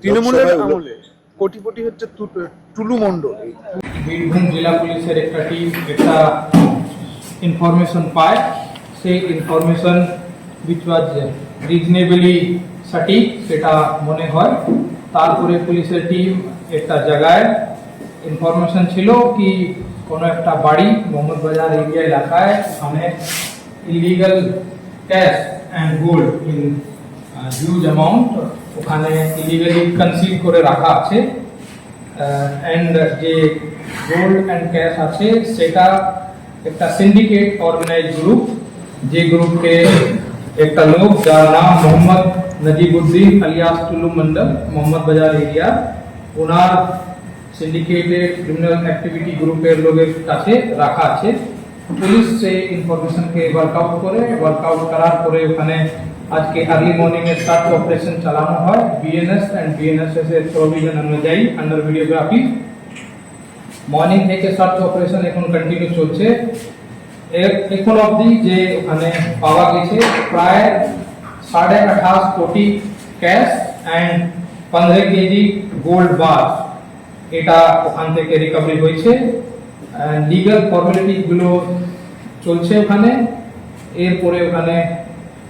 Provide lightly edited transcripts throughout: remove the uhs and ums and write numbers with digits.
তৃণমূলের আমলে কোটিপতি হচ্ছে টুলু মণ্ডল। বীরভূম জেলা পুলিশের একটা টিম একটা ইনফরমেশন পায়, সেই ইনফরমেশন উইচ ওয়াজ রিজনেবলি সঠিক সেটা মনে হয়। তারপরে পুলিশের টিম একটা জায়গায় ইনফরমেশন ছিল কি কোনো একটা বাড়ি মোহাম্মদ বাজার এরিয়া এলাকায় ওখানে illegal cash and gold in huge amount ওখানে ইলিগালি কনসিল করে রাখা আছে। অ্যান্ড যে গোল্ড অ্যান্ড ক্যাশ আছে সেটা একটা সিন্ডিকেট অর্গানাইজ গ্রুপ, যে গ্রুপকে একটা লোক যার নাম মোহাম্মদ নজিবুদ্দিন আলিয়াস টুলু মন্ডল মোহাম্মদ বাজার এরিয়া, ওনার সিন্ডিকেটেড ক্রিমিনাল অ্যাক্টিভিটি গ্রুপের লোকের কাছে রাখা আছে। পুলিশ সেই ইনফরমেশনকে ওয়ার্কআউট করার পরে ওখানে আজকে আর্লি মর্নিং এ সার্চ অপারেশন চালানো হয় বিএনএস অ্যান্ড বিএনএসএস এর প্রভিশন অনুযায়ী আন্ডার ভিডিওগ্রাফি। মর্নিং থেকে সার্চ অপারেশন এখন কন্টিনিউ চলছে। এখন অবধি যে ওখানে পাওয়া গেছে প্রায় 28.5 কোটি ক্যাশ অ্যান্ড 15 কেজি গোল্ড বার, এটা ওখান থেকে রিকভারি হয়েছে। লিগাল ফর্মালিটি গুলো চলছে ওখানে। এরপরে ওখানে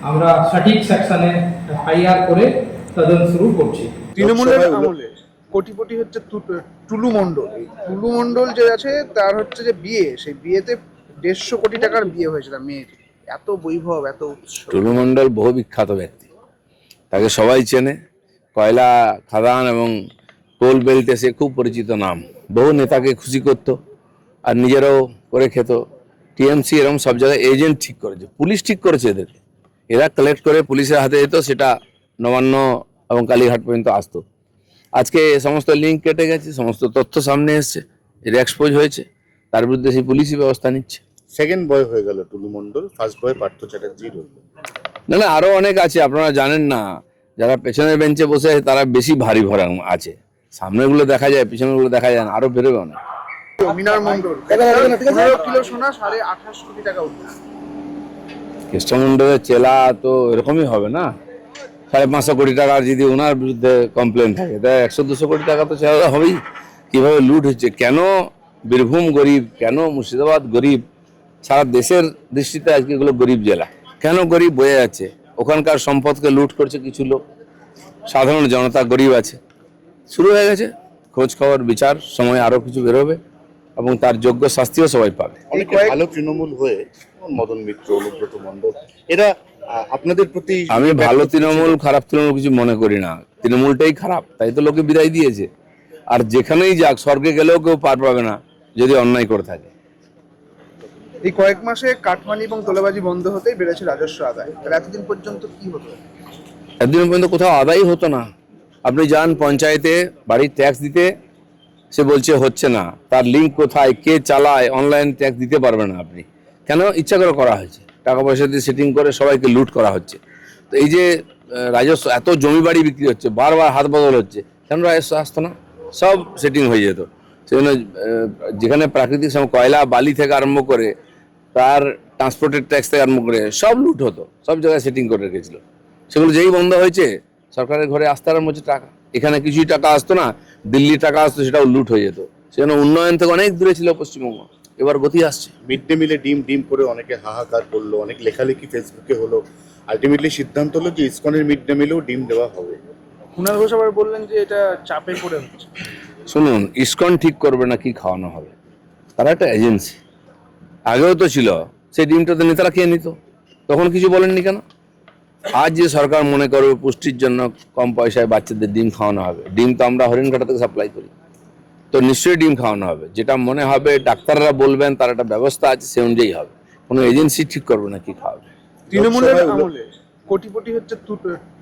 আমরা সঠিক সেকশনে এফআইআর করে তদন্ত শুরু করছি। তৃণমূলের আমলে কোটিপতি হচ্ছে টুলু মণ্ডল। এই টুলু মণ্ডল যে আছে তার হচ্ছে যে বিয়ে, সেই বিয়েতে 150 কোটি টাকার বিয়ে হয়েছে তার মেয়ের। এত বৈভব, এত উৎসব। টুলু মণ্ডল বহু বিখ্যাত ব্যক্তি, তাকে সবাই চেনে। কয়লা খাদান এবং কোল বেল্টে সে খুব পরিচিত নাম। বহু নেতাকে খুশি করত আর নিজেরাও করে খেত। টিএমসি এরকম সব জায়গায় এজেন্ট ঠিক করেছে, পুলিশ ঠিক করেছে এদেরকে। এরা কালেক্ট করে পুলিশের হাতে যেত, সেটা নবান্ন এবং কালীঘাট পর্যন্ত আসতো। আজকে সমস্ত লিঙ্ক কেটে গেছে, সমস্ত তথ্য সামনে এসছে, এর এক্সপোজ হয়েছে, তার বিরুদ্ধে সেই পুলিশই ব্যবস্থা নিচ্ছে। সেকেন্ড বয় হয়ে গেল টুলু মণ্ডল, ফার্স্ট বয় পার্থ চ্যাটার্জি। না আরো অনেক আছে, আপনারা জানেন না। যারা পেছনের বেঞ্চে বসে আছে তারা বেশি ভারী ভরা আছে, সামনের গুলো দেখা যায়, পিছনের গুলো দেখা যায় না, আরো বেরোবে অনেক। মিনার মণ্ডল 15 কিলো সোনা 28.5 কোটি টাকা উঠল। কৃষ্ণমন্ডলের চেলা তো এরকমই হবে না, 550 কোটি টাকার যদি ওনার বিরুদ্ধে কমপ্লেন থাকে, তাই 100-200 কোটি টাকা তো চেলা হবেই। কিভাবে লুট হচ্ছে, কেন বীরভূম গরিব, কেন মুর্শিদাবাদ গরিব, সারা দেশের দৃষ্টিতে আজকে এগুলো গরিব জেলা। কেন গরিব বয়ে যাচ্ছে, ওখানকার সম্পদকে লুট করছে কিছু লোক, সাধারণ জনতা গরিব আছে। শুরু হয়ে গেছে খোঁজ খবর বিচার, সময় আরো কিছু বেরোবে এবং তার যোগ্য শাস্তিও সবাই পাবে। অনেকে ভালো তৃণমূল হয়ে মদন মিত্র, অনুব্রত মণ্ডল, এরা আপনাদের প্রতি। আমি ভালো তৃণমূল খারাপ তৃণমূল কিছু মনে করি না, তৃণমূলটাই খারাপ, তাই তো লোকে বিদায় দিয়েছে। আর যেখানেই যাক, স্বর্গে গেলেও কেউ পার পাবে না যদি অন্যায় করে থাকে। এই কয়েক মাসে কাটমানি এবং তোলাবাজি বন্ধ হতেই বেড়েছে রাজস্ব আদায়। তাহলে এতদিন পর্যন্ত কি হতো? এতদিন পর্যন্ত কোথাও আদায়ই হতো না। আপনি যান পঞ্চায়েতে বাড়ির ট্যাক্স দিতে, সে বলছে হচ্ছে না। তার লিঙ্ক কোথায়, কে চালায়, অনলাইন ট্যাক্স দিতে পারবে না আপনি। কেন? ইচ্ছা করে করা হয়েছে, টাকা পয়সা দিয়ে সেটিং করে সবাইকে লুট করা হচ্ছে। তো এই যে রাজস্ব, এত জমি বাড়ি বিক্রি হচ্ছে, বারবার হাত বদল হচ্ছে, কেন রাজস্ব আসতো না? সব সেটিং হয়ে যেত। সেজন্য যেখানে প্রাকৃতিক কয়লা বালি থেকে আরম্ভ করে তার ট্রান্সপোর্টের ট্যাক্স থেকে আরম্ভ করে সব লুট হতো, সব জায়গায় সেটিং করে রেখেছিল। সেগুলো যেই বন্ধ হয়েছে, সরকারের ঘরে আসতে আরম্ভ হচ্ছে টাকা। এখানে কিছুই টাকা আসতো না, দিল্লি টাকা আসতো, সেটাও লুট হয়ে যেত। সেজন্য উন্নয়ন থেকে অনেক দূরে ছিল পশ্চিমবঙ্গ, এবার গতি আসছে। মিড ডে মিলে ডিম করে অনেকে হাহাকার করলো, অনেক লেখালেখি ফেসবুকে হলো। আলটিমেটলি সিদ্ধান্ত হলো যে ইসকনের মিড ডে মিলেও ডিম দেওয়া হবে। কুণাল ঘোষ আবার বললেন যে এটা চাপে পড়ে হচ্ছে। শুনুন, ইসকন ঠিক করবে না কি খাওয়ানো হবে, তারা একটা এজেন্সি। আগেও তো ছিল, সেই ডিমটা তো নেতারা খেয়ে নিত, তখন কিছু বলেননি কেন? আজ যে সরকার মনে করবে পুষ্টির জন্য কম পয়সায় বাচ্চাদের ডিম খাওয়ানো হবে, ডিম তো আমরা হরিণঘাটা থেকে সাপ্লাই করি, তো নিশ্চয়ই ডিম খাওয়ানো হবে। যেটা মনে হবে ডাক্তাররা বলবেন, তার একটা ব্যবস্থা আছে, সে অনুযায়ী হবে। কোনো এজেন্সি ঠিক করবে না কি খাওয়াবে। তৃণমূলের আমলে কোটিপতি হচ্ছে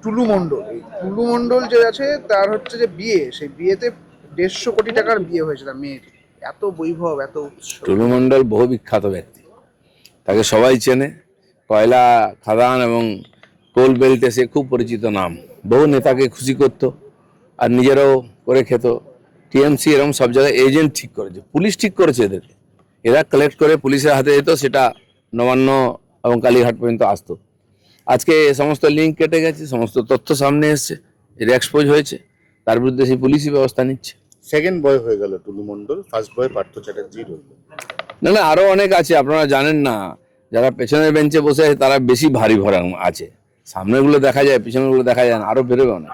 টুলু মণ্ডল। এই টুলু মণ্ডল যে আছে তার হচ্ছে যে বিয়ে, সেই বিয়েতে 150 কোটি টাকার বিয়ে হয়েছে তার মেয়ের। এত বৈভব, এত উৎসব। টুলু মণ্ডল বহু বিখ্যাত ব্যক্তি, তাকে সবাই চেনে। কয়লা খাদান এবং কোল বেল্টে সে খুব পরিচিত নাম। বহু নেতাকে খুশি করত আর নিজেরাও করে খেত। টিএমসি এরকম সব জায়গায় এজেন্ট ঠিক করেছে, পুলিশ ঠিক করেছে এদেরকে। এরা কালেক্ট করে পুলিশের হাতে যেত, সেটা নবান্ন এবং কালীঘাট পর্যন্ত আসতো। আজকে সমস্ত লিঙ্ক কেটে গেছে, সমস্ত তথ্য সামনে এসছে, এর এক্সপোজ হয়েছে, তার বিরুদ্ধে সেই পুলিশই ব্যবস্থা নিচ্ছে। সেকেন্ড বয় হয়ে গেল টুলু মণ্ডল, ফার্স্ট বয় পার্থ চ্যাটার্জি রইল। না না, আরো অনেক আছে, আপনারা জানেন না। যারা পেছনের বেঞ্চে বসে আছে তারা বেশি ভারী ভরা আছে, সামনেগুলো দেখা যায়, পিছনেগুলো দেখা যায় না, আরো বেরোবে অনেক।